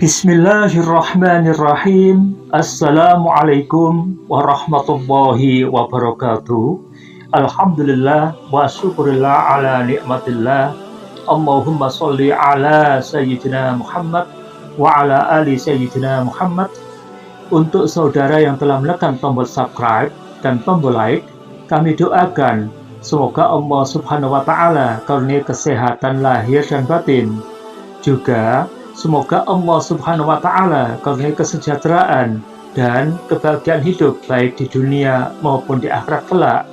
Bismillahirrahmanirrahim. Assalamualaikum warahmatullahi wabarakatuh. Alhamdulillah wa syukurillah ala nikmatillah. Allahumma sholli ala Sayyidina Muhammad wa ala ali Sayyidina Muhammad. Untuk saudara yang telah menekan tombol subscribe dan tombol like, kami doakan semoga Allah Subhanahu wa Ta'ala karunia kesehatan lahir dan batin. Juga semoga Allah Subhanahu wa Ta'ala karunia kesejahteraan dan kebahagiaan hidup baik di dunia maupun di akhirat kelak.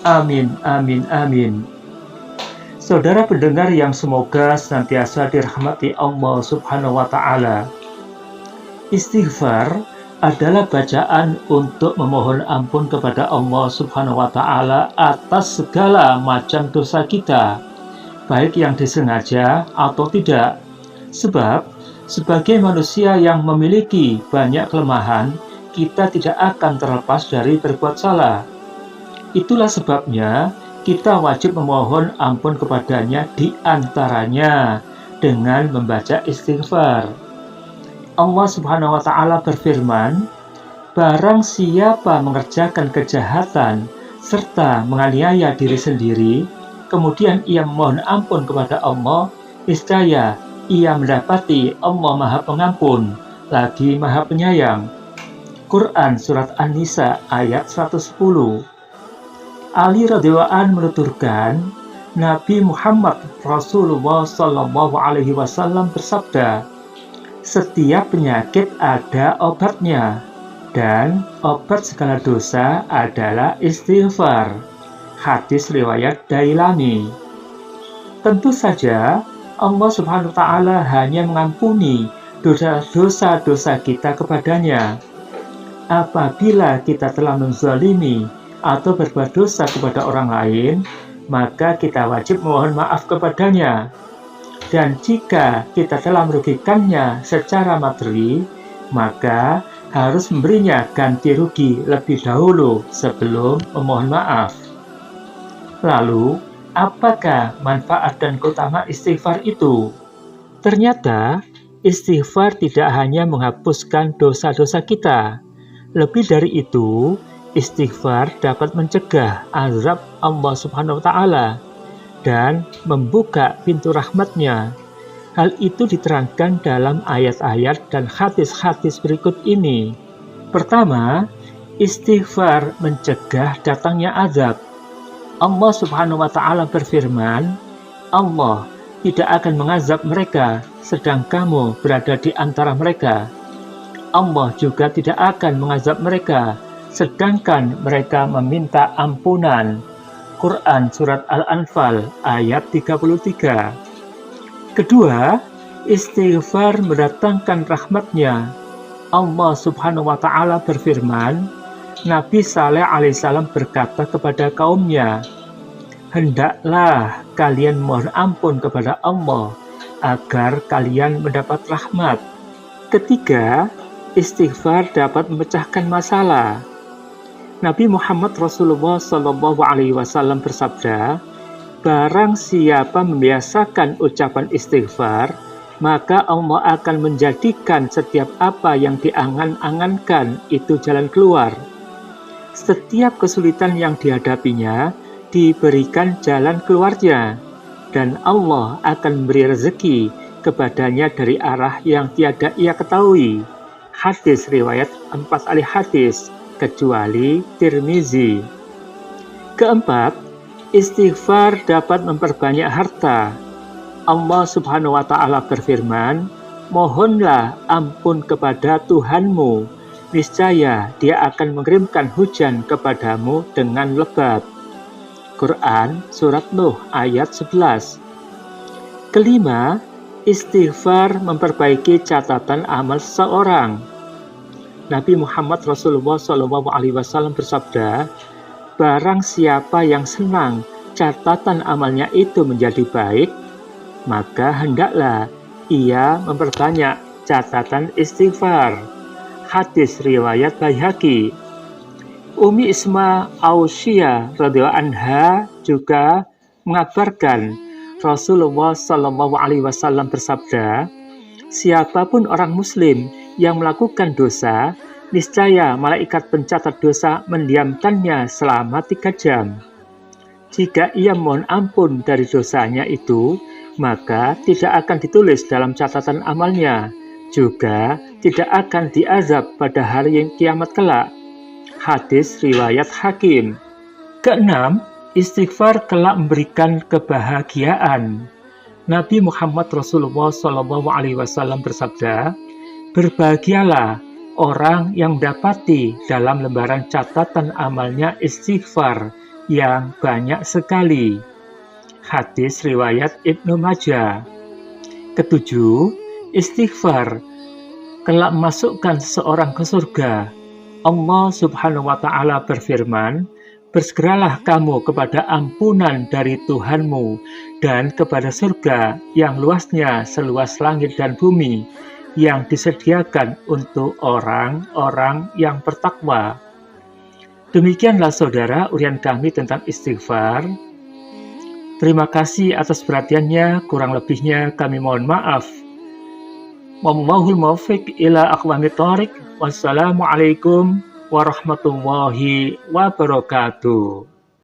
Amin, amin, amin. Saudara pendengar yang semoga senantiasa dirahmati Allah Subhanahu wa Ta'ala. Istighfar adalah bacaan untuk memohon ampun kepada Allah Subhanahu wa Ta'ala atas segala macam dosa kita, baik yang disengaja atau tidak. Sebab, sebagai manusia yang memiliki banyak kelemahan, kita tidak akan terlepas dari berbuat salah. Itulah sebabnya, kita wajib memohon ampun kepadanya di antaranya dengan membaca istighfar. Allah Subhanahu wa Ta'ala berfirman, "Barang siapa mengerjakan kejahatan serta menganiaya diri sendiri, kemudian ia memohon ampun kepada Allah, niscaya ia mendapati Allah Maha Pengampun, lagi Maha Penyayang." Quran Surat An-Nisa ayat 110. Ali radhiyallahu anhu menuturkan, Nabi Muhammad Rasulullah Shallallahu Alaihi Wasallam bersabda, "Setiap penyakit ada obatnya, dan obat segala dosa adalah istighfar." Hadis riwayat Dailami. Tentu saja, Allah Subhanahu wa Ta'ala hanya mengampuni dosa-dosa kita kepadanya. Apabila kita telah menzalimi atau berbuat dosa kepada orang lain, maka kita wajib mohon maaf kepadanya. Dan jika kita telah merugikannya secara materi, maka harus memberinya ganti rugi lebih dahulu sebelum memohon maaf. Lalu, apakah manfaat dan keutamaan istighfar itu? Ternyata, istighfar tidak hanya menghapuskan dosa-dosa kita. Lebih dari itu, istighfar dapat mencegah azab Allah Subhanahu wa Ta'ala dan membuka pintu rahmat-Nya. Hal itu diterangkan dalam ayat-ayat dan hadis-hadis berikut ini. Pertama, istighfar mencegah datangnya azab. Allah Subhanahu wa Ta'ala berfirman, "Allah tidak akan mengazab mereka sedang kamu berada di antara mereka. Allah juga tidak akan mengazab mereka sedangkan mereka meminta ampunan." Quran Surat Al-Anfal ayat 33. Kedua, istighfar mendatangkan rahmat-Nya. Allah Subhanahu wa Ta'ala berfirman, Nabi Saleh alaihissalam berkata kepada kaumnya, "Hendaklah kalian mohon ampun kepada Allah agar kalian mendapat rahmat." Ketiga, istighfar dapat memecahkan masalah. Nabi Muhammad Rasulullah Shallallahu Alaihi Wasallam bersabda, "Barang siapa membiasakan ucapan istighfar, maka Allah akan menjadikan setiap apa yang diangan-angankan itu jalan keluar. Setiap kesulitan yang dihadapinya diberikan jalan keluarnya, dan Allah akan memberi rezeki kepadanya dari arah yang tiada ia ketahui." Hadis riwayat 4 ahli hadis, kecuali Tirmizi. Keempat, istighfar dapat memperbanyak harta. Allah Subhanahu wa Ta'ala berfirman, "Mohonlah ampun kepada Tuhanmu, niscaya Dia akan mengirimkan hujan kepadamu dengan lebat." Quran Surat Nuh ayat 11. Kelima, istighfar memperbaiki catatan amal seseorang. Nabi Muhammad Rasulullah SAW bersabda, "Barang siapa yang senang catatan amalnya itu menjadi baik, maka hendaklah ia memperbanyak catatan istighfar." Hadis riwayat Baihaqi. Umi Isma Ausyiyah radhiyallahu anha juga mengabarkan Rasulullah Shallallahu Alaihi Wasallam bersabda, Siapapun orang muslim yang melakukan dosa, niscaya malaikat pencatat dosa mendiamkannya selama 3 jam. Jika ia mohon ampun dari dosanya itu, maka tidak akan ditulis dalam catatan amalnya, juga tidak akan diazab pada hari kiamat kelak. Hadis riwayat Hakim. Keenam, istighfar kelak memberikan kebahagiaan. Nabi Muhammad Rasulullah SAW bersabda, "Berbahagialah orang yang mendapati dalam lembaran catatan amalnya istighfar yang banyak sekali." Hadis riwayat Ibnu Majah. Ketujuh, istighfar kelak memasukkan seseorang ke surga. Allah Subhanahu wa Ta'ala berfirman, "Bersegeralah kamu kepada ampunan dari Tuhanmu dan kepada surga yang luasnya seluas langit dan bumi, yang disediakan untuk orang-orang yang bertakwa." Demikianlah saudara urian kami tentang istighfar. Terima kasih atas perhatiannya, kurang lebihnya kami mohon maaf. Wallahul muwaffiq ila aqwamit thoriq. Wassalamualaikum warahmatullahi wabarakatuh.